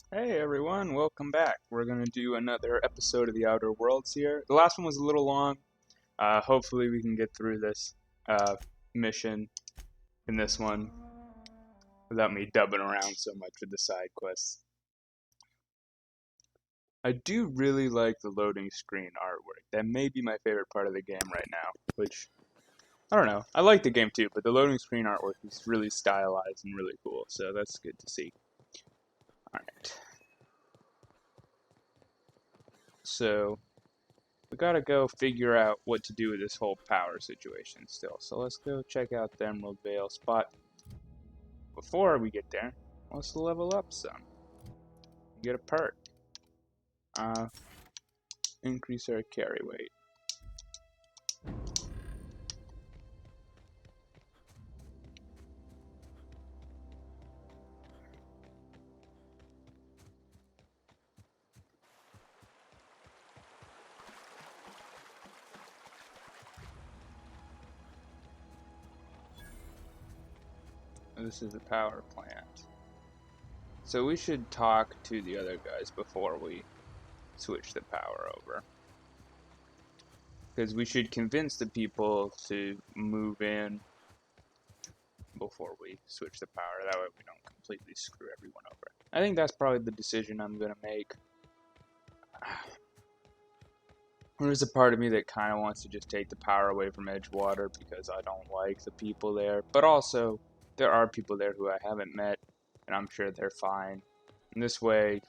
Hey everyone, welcome back. We're gonna do another episode of the Outer Worlds here. The last one was a little long. Hopefully we can get through this mission in this one without me dubbing around so much with the side quests. I do really like the loading screen artwork. That may be my favorite part of the game right now, which I don't know. I like the game too, but the loading screen artwork is really stylized and really cool, so that's good to see. Alright. So we gotta go figure out what to do with this whole power situation still. So let's go check out the Emerald Vale spot. Before we get there, let's level up some. Get a perk. Uh, Increase our carry weight. This is the power plant. So we should talk to the other guys before we switch the power over. Because we should convince the people to move in before we switch the power. That way we don't completely screw everyone over. I think that's probably the decision I'm going to make. There's a part of me that kind of wants to just take the power away from Edgewater because I don't like the people there. But also, there are people there who I haven't met, and I'm sure they're fine. And this way,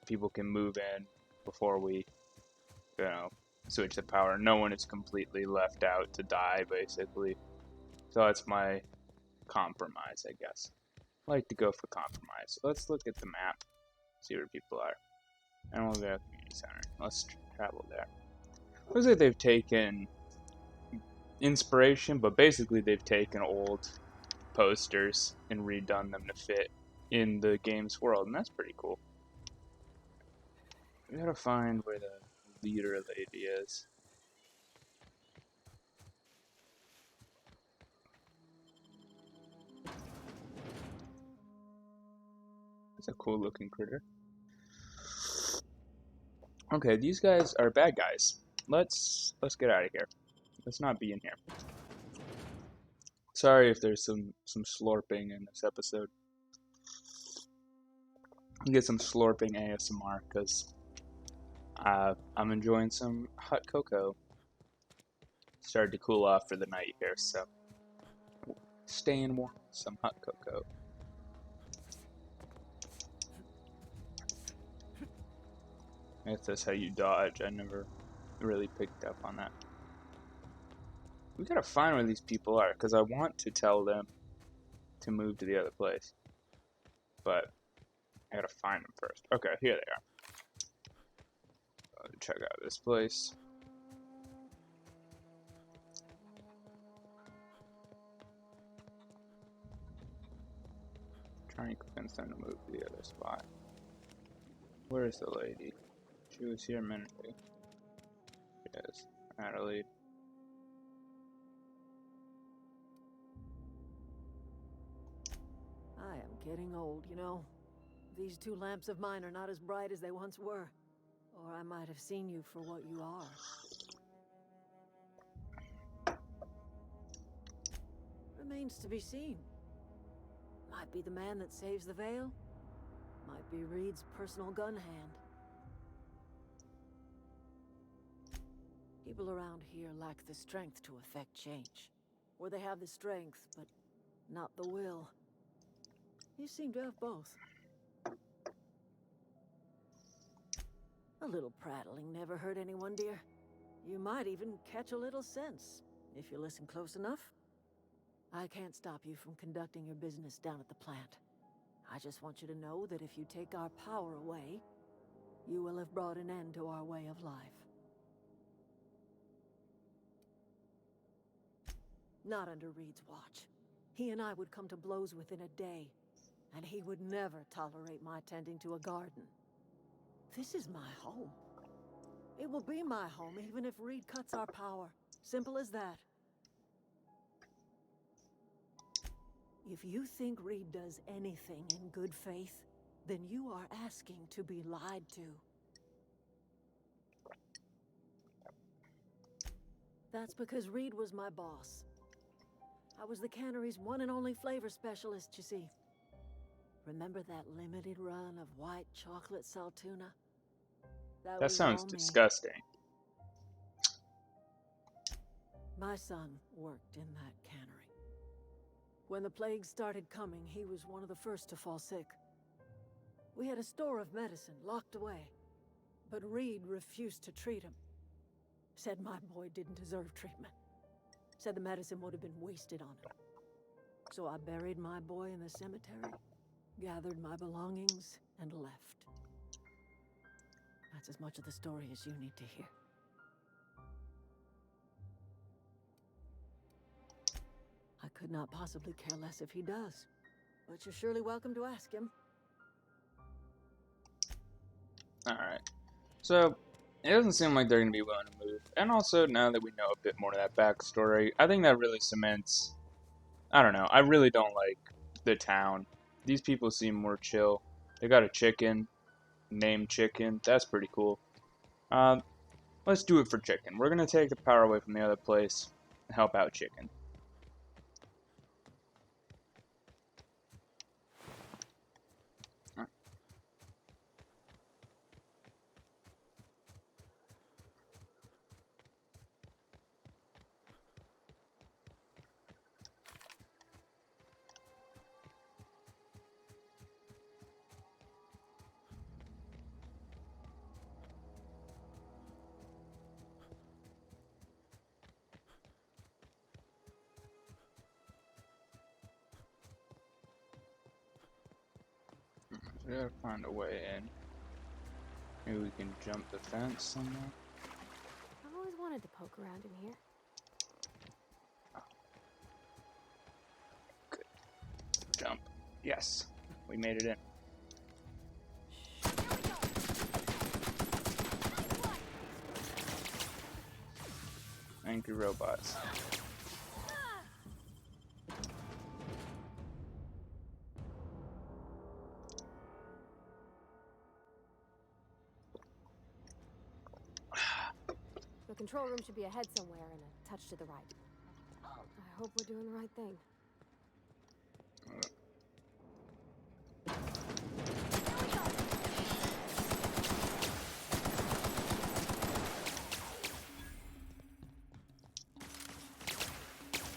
people can move in before we, switch the power. No one is completely left out to die, basically. So that's my compromise, I guess. I like to go for compromise. So let's look at the map, see where people are. And we'll go to the community center. Let's travel there. Looks like they've taken inspiration, but basically they've taken old posters and redone them to fit in the game's world, and that's pretty cool. We gotta find where the leader lady is. It's a cool looking critter. Okay, these guys are bad guys. Let's get out of here. Let's not be in here. Sorry if there's some slurping in this episode. You get some slurping ASMR because I'm enjoying some hot cocoa. Started to cool off for the night here, so staying warm with some hot cocoa. If that's how you dodge, I never really picked up on that. We gotta find where these people are, because I want to tell them to move to the other place. But I gotta find them first. Okay, here they are. Check out this place. Trying to convince them to move to the other spot. Where is the lady? She was here a minute ago. She is. Natalie. I am getting old, you know. These two lamps of mine are not as bright as they once were. Or I might have seen you for what you are. Remains to be seen. Might be the man that saves the Vale. Might be Reed's personal gun hand. People around here lack the strength to effect change. Or they have the strength, but not the will. You seem to have both. A little prattling never hurt anyone, dear. You might even catch a little sense, if you listen close enough. I can't stop you from conducting your business down at the plant. I just want you to know that if you take our power away, you will have brought an end to our way of life. Not under Reed's watch. He and I would come to blows within a day, and he would never tolerate my tending to a garden. This is my home. It will be my home even if Reed cuts our power. Simple as that. If you think Reed does anything in good faith, then you are asking to be lied to. That's because Reed was my boss. I was the cannery's one and only flavor specialist, you see. Remember that limited run of white chocolate saltuna? That That was sounds all me. disgusting. My son worked in that cannery. When the plague started coming, he was one of the first to fall sick. We had a store of medicine locked away, but Reed refused to treat him. Said my boy didn't deserve treatment. Said the medicine would have been wasted on him. So I buried my boy in the cemetery, gathered my belongings, and left. That's as much of the story as you need to hear. I could not possibly care less if he does, but you're surely welcome to ask him. Alright. So, it doesn't seem like they're going to be willing to move. And also, now that we know a bit more of that backstory, I think that really cements... I don't know. I really don't like the town. These people seem more chill. They got a chicken, named Chicken. That's pretty cool. Let's do it for Chicken. We're going to take the power away from the other place and help out Chicken. We gotta find a way in. Maybe we can jump the fence somewhere. I've always wanted to poke around in here. Good. Jump. Yes. We made it in. Angry robots. The control room should be ahead somewhere and a touch to the right. I hope we're doing the right thing.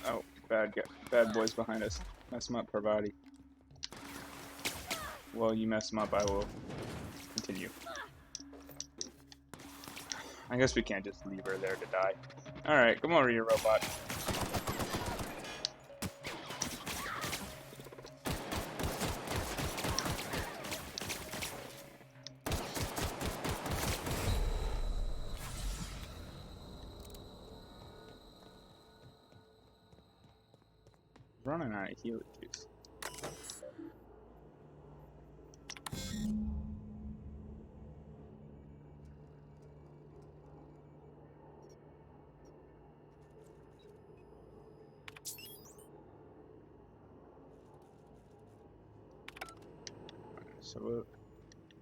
Oh, bad boys behind us. Mess them up, Parvati. Well, you mess them up, I will continue. I guess we can't just leave her there to die. Alright, come over here, robot. Running out of healing juice.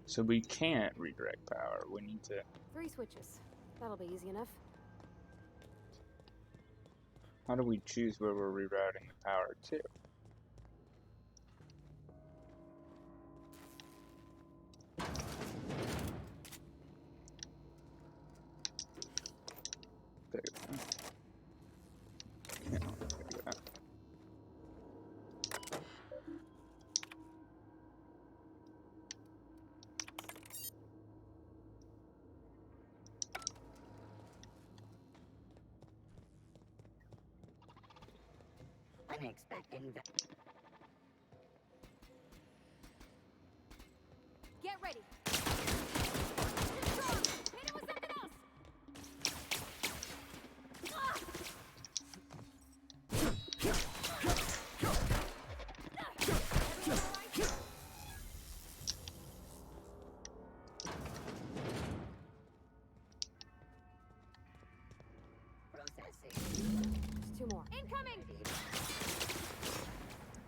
So we can't redirect power. We need to... 3 switches. That'll be easy enough. How do we choose where we're rerouting the power to? There we go. Yeah, there we go. Unexpected. Get ready. Strong. Hit him with something else. Processing. There's 2 more. Incoming.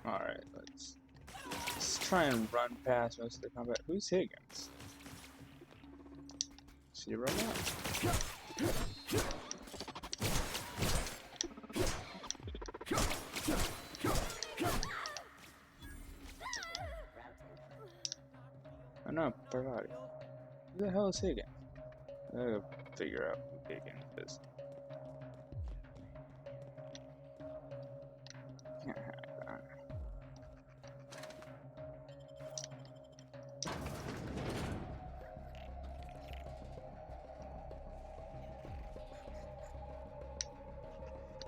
Alright, let's try and run past most of the combat. Who's Higgins? See a robot? Oh no, Parvati. Who the hell is Higgins? I gotta figure out who Higgins is. Can't hack that.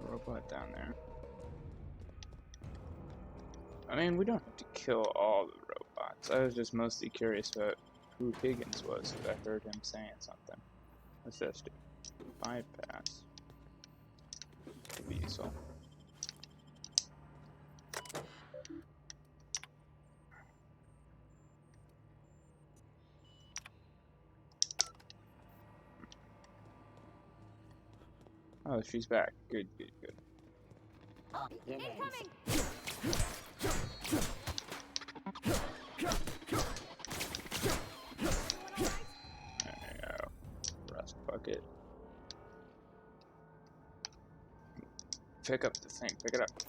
Robot down there. I mean, we don't have to kill all the robots. I was just mostly curious about who Higgins was, because I heard him saying something. What's this do? Bypass. Could be useful. Oh, she's back. Good, good, good. Incoming! There you go. Rust bucket. Pick up the thing. Pick it up. There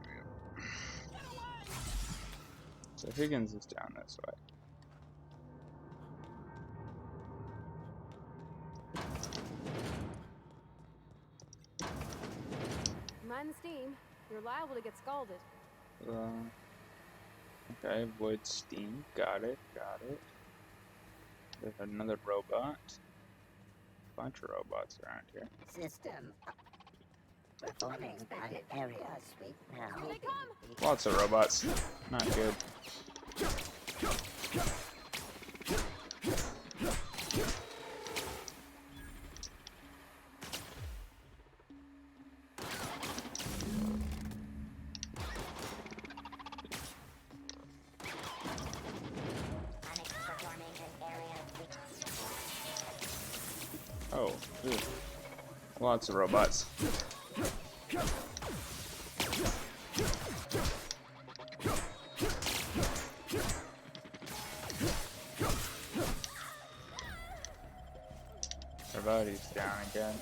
we go. So Higgins is down this way. Mind the steam. You're liable to get scalded. Okay, wood steam. Got it. Got it. There's another robot. Bunch of robots around here. System performing target area sweep now. They come! Lots of robots. Not good. Performing an area sweep. Oh, ew. Lots of robots. Everybody's down again.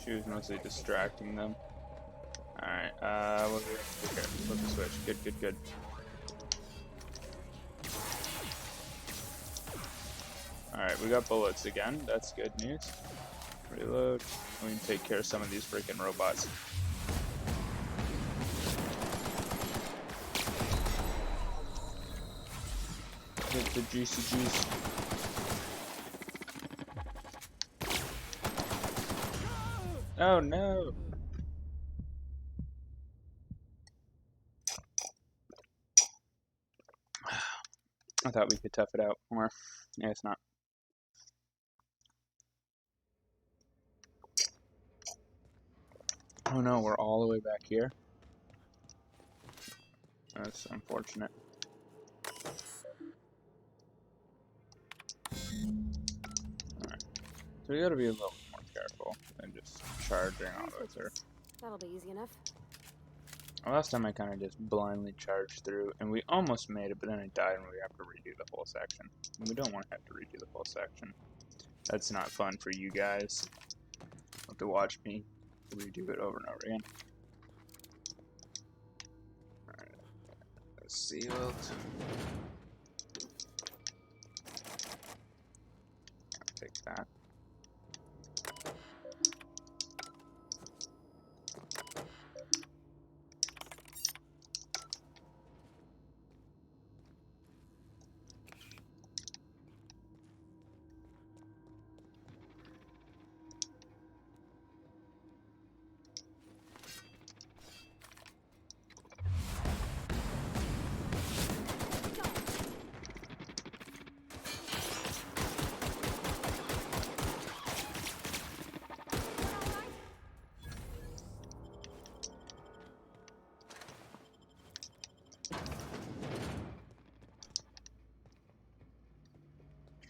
She was mostly distracting them. Alright, what do we do here? Flip the switch. Good, good, good. Alright, we got bullets again. That's good news. Reload. We can take care of some of these freaking robots. Get the juicy juice. Oh no! I thought we could tough it out more. Yeah, it's not. Oh no, we're all the way back here. That's unfortunate. Alright. So we gotta be a little more careful than just charging all those here. That'll be easy enough. Last time I kind of just blindly charged through, and we almost made it, but then I died and we have to redo the whole section. And we don't want to have to redo the whole section. That's not fun for you guys. You have to watch me redo it over and over again. Alright. Sealed. Take that.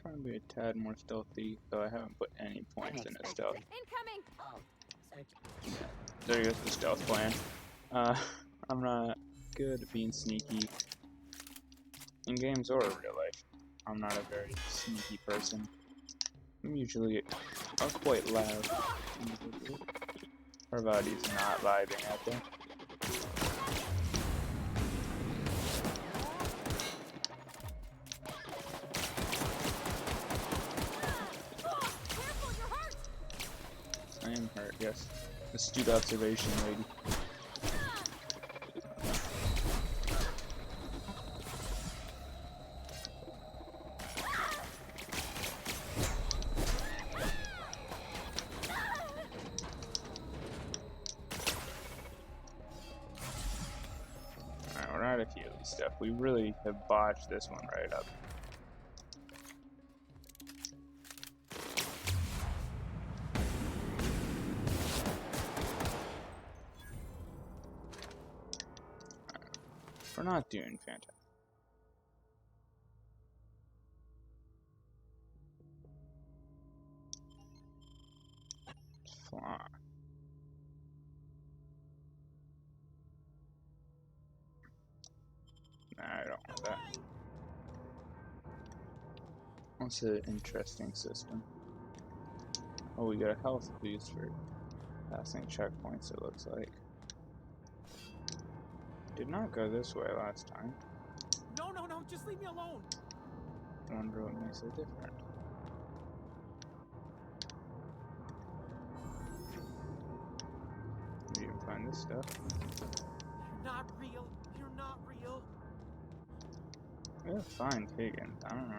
Trying to be a tad more stealthy, though I haven't put any points into stealth. Incoming! Oh, search. There goes the stealth plan. I'm not good at being sneaky. in games or real life. I'm not a very sneaky person. I'm usually quite loud individual. Parvati's not vibing out there. I am hurt, yes. Astute observation, lady. Alright, we're out of healing stuff. We really have botched this one right up. We're not doing fantastic. Fly. Nah, I don't want that. That's an interesting system. Oh, we got a health boost for passing checkpoints, it looks like. Did not go this way last time. No, no, no, just leave me alone. Wonder what makes it different. We didn't find this stuff. You're not real. You're not real. We'll find Higgins. I don't know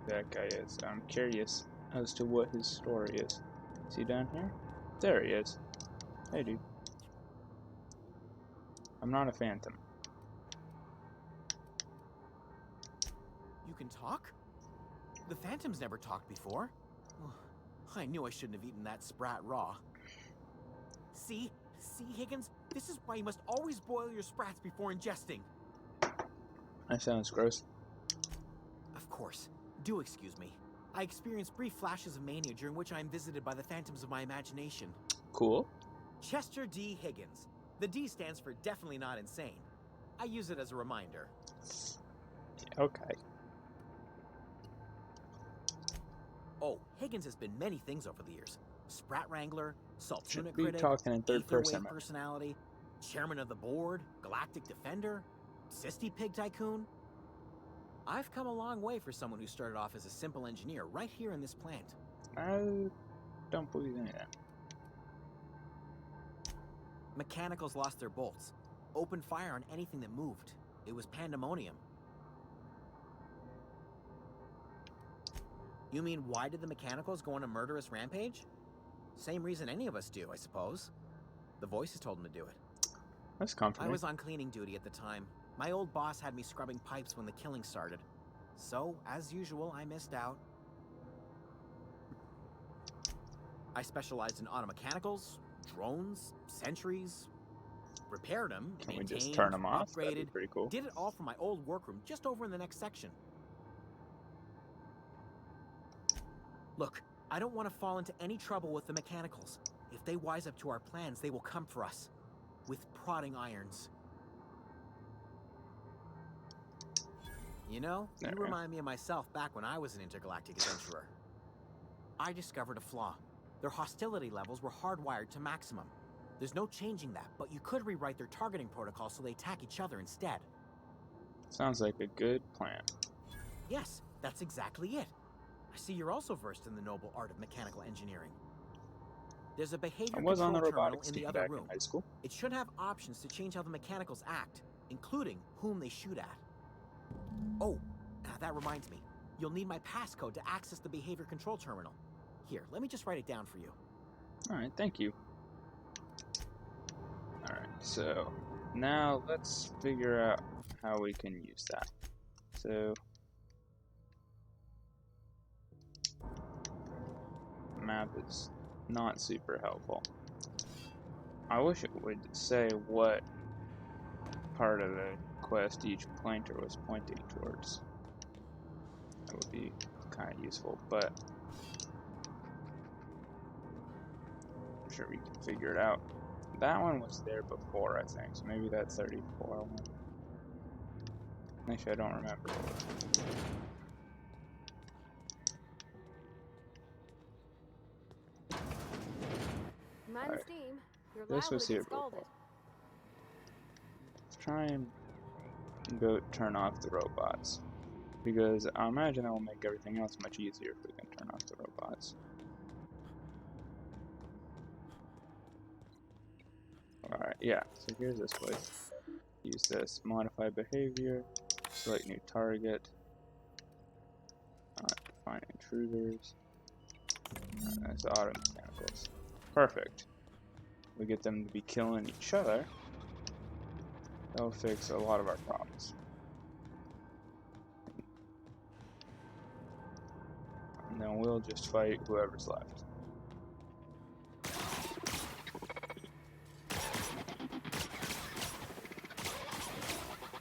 who that guy is. I'm curious as to what his story is. Is he down here? There he is. Hey, dude. I'm not a phantom. You can talk? The Phantom's never talked before. Ugh, I knew I shouldn't have eaten that sprat raw. See? See, Higgins? This is why you must always boil your sprats before ingesting. That sounds gross. Of course. Do excuse me. I experience brief flashes of mania during which I am visited by the phantoms of my imagination. Cool. Chester D. Higgins. The D stands for definitely not insane. I use it as a reminder. Okay. Oh, Higgins has been many things over the years. Sprat Wrangler, Saltuna Should be Critic, talking in third person, Aetherwave man. personality, Chairman of the Board, Galactic Defender, Sisty Pig Tycoon. I've come a long way for someone who started off as a simple engineer right here in this plant. I don't believe any of that. Mechanicals lost their bolts. Opened fire on anything that moved. It was pandemonium. You mean, why did the Mechanicals go on a murderous rampage? Same reason any of us do, I suppose. The voices told them to do it. That's comforting. I was on cleaning duty at the time. My old boss had me scrubbing pipes when the killing started. So, as usual, I missed out. I specialized in automechanicals, drones, sentries, repaired them, Can we maintained, just turn them off? That'd be upgraded, pretty cool. did it all from my old workroom just over in the next section. Look, I don't want to fall into any trouble with the Mechanicals. If they wise up to our plans, they will come for us. With prodding irons. You know, you remind me of myself back when I was an intergalactic adventurer. I discovered a flaw. Their hostility levels were hardwired to maximum. There's no changing that, but you could rewrite their targeting protocol so they attack each other instead. Sounds like a good plan. Yes, that's exactly it. I see you're also versed in the noble art of mechanical engineering. There's a behavior I was control on the terminal robotics in team the other back room. in high school. It should have options to change how the mechanicals act, including whom they shoot at. Oh, that reminds me. You'll need my passcode to access the behavior control terminal. Here, let me just write it down for you. Alright, thank you. Alright, so now let's figure out how we can use that. So map is not super helpful. I wish it would say what part of the quest each pointer was pointing towards. That would be kind of useful, but I'm sure we can figure it out. That one was there before, I think, so maybe that 34 one. Actually, I don't remember what it was. Mind Alright, steam. You're this liable was to here get scalded. before. Let's try and go turn off the robots. Because I imagine that will make everything else much easier if we can turn off the robots. Alright, yeah, so here's this place. Use this. Modify behavior. Select new target. Define intruders. That's auto mechanicals. Perfect. We get them to be killing each other. That'll fix a lot of our problems. And then we'll just fight whoever's left.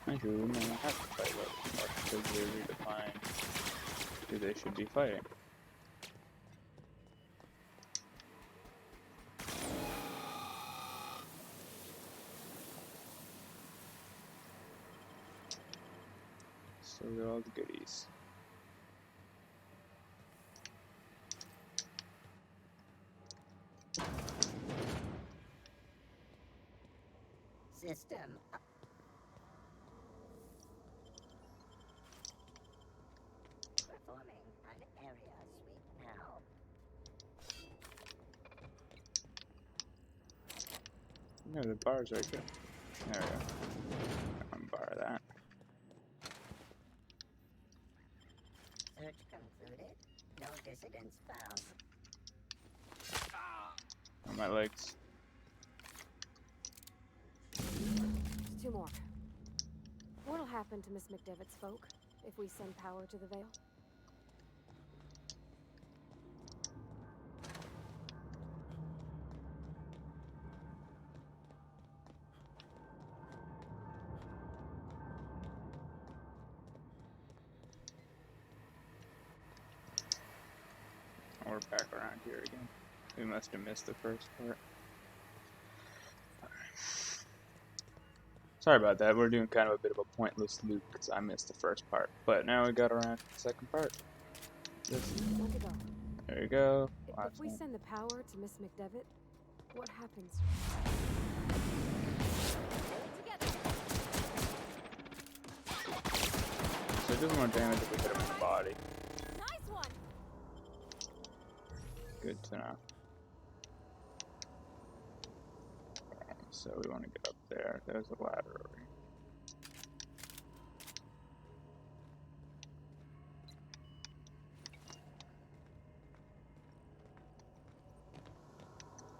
Actually, we may not have to fight whoever's left because they redefine who they should be fighting. So we got all the goodies. System. Performing an area sweep now. No, the bar's right there. There we go. Unbar that. Search concluded. No dissidents found. On my legs. Just two more. What'll happen to Miss McDevitt's folk if we send power to the Vale? We're back around here again. We must have missed the first part. Sorry about that. We're doing kind of a bit of a pointless loop because I missed the first part. But now we got around to the second part. When to go? There you go. If we send the power to Miss McDevitt, what happens? So it does more damage if we hit him in the body. Nice one. Good to know. So we want to get up there. There's a ladder over here.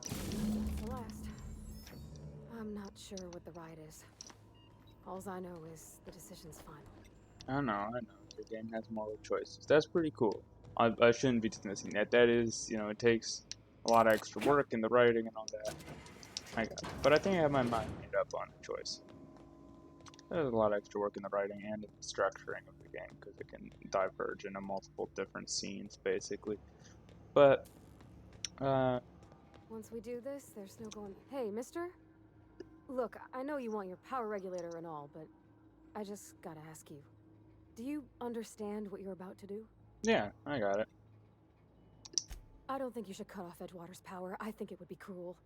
That's the last. I'm not sure what the right is. Alls I know is the decision's final. I know. The game has multiple choices. That's pretty cool. I shouldn't be dismissing that. That is, you know, it takes a lot of extra work in the writing and all that. I got it. But I think I have my mind made up on the choice. There's a lot of extra work in the writing and in the structuring of the game because it can diverge into multiple different scenes, basically. But, Once we do this, there's no going. Hey, mister? Look, I know you want your power regulator and all, but I just gotta ask you. Do you understand what you're about to do? yeah, I got it. I don't think you should cut off Edgewater's power. I think it would be cruel.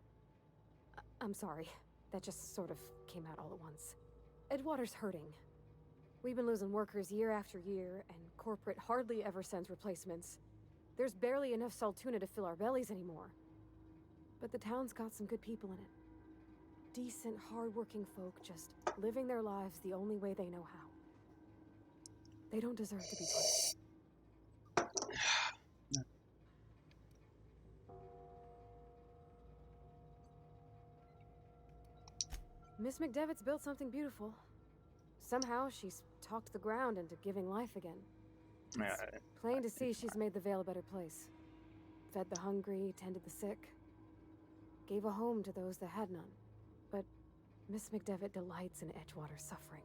I'm sorry. That just sort of came out all at once. Edgewater's hurting. We've been losing workers year after year, and corporate hardly ever sends replacements. There's barely enough Saltuna to fill our bellies anymore. But the town's got some good people in it. Decent, hard-working folk just living their lives the only way they know how. They don't deserve to be punished. Miss McDevitt's built something beautiful. Somehow she's talked the ground into giving life again. Yeah, Plain to see she's made the Vale a better place. Fed the hungry, tended the sick. Gave a home to those that had none. But Miss McDevitt delights in Edgewater's suffering.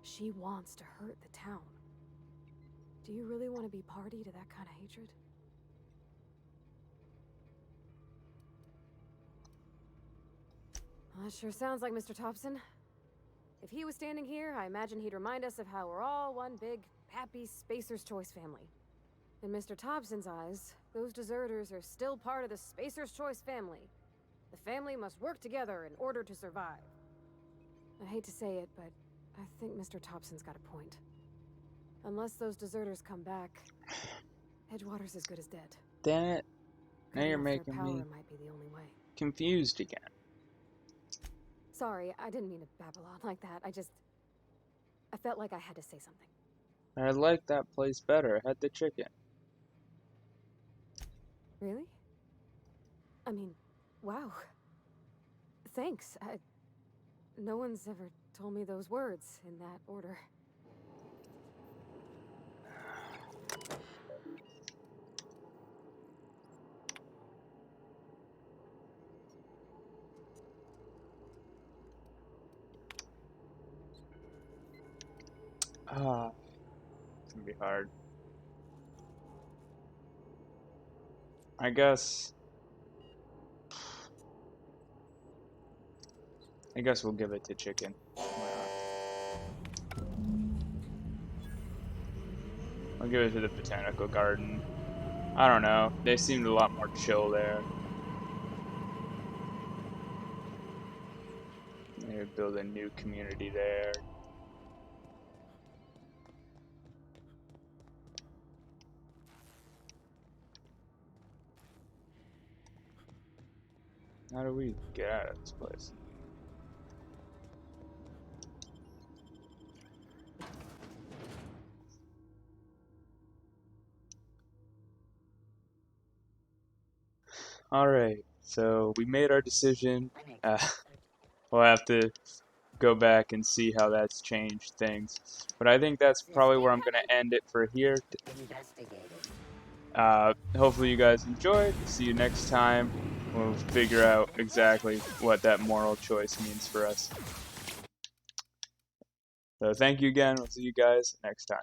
She wants to hurt the town. Do you really want to be party to that kind of hatred? That sure sounds like Mr. Thompson. If he was standing here, I imagine he'd remind us of how we're all one big, happy Spacer's Choice family. In Mr. Thompson's eyes, those deserters are still part of the Spacer's Choice family. The family must work together in order to survive. I hate to say it, but I think Mr. Thompson's got a point. Unless those deserters come back, Edgewater's as good as dead. Damn it. Now Cutting you're off their making power me might be the only way. confused again. Sorry, I didn't mean to babble on like that. I felt like I had to say something. I like that place better. I had the chicken. Really? I mean, wow. Thanks. No one's ever told me those words in that order. Ah, it's gonna be hard. I guess we'll give it to chicken. Why not? I'll give it to the botanical garden. I don't know. They seemed a lot more chill there. They build a new community there. How do we get out of this place? Alright, so we made our decision. We'll have to go back and see how that's changed things. But I think that's probably where I'm going to end it for here. Investigated. Hopefully you guys enjoyed. See you next time. We'll figure out exactly what that moral choice means for us. So thank you again. We'll see you guys next time.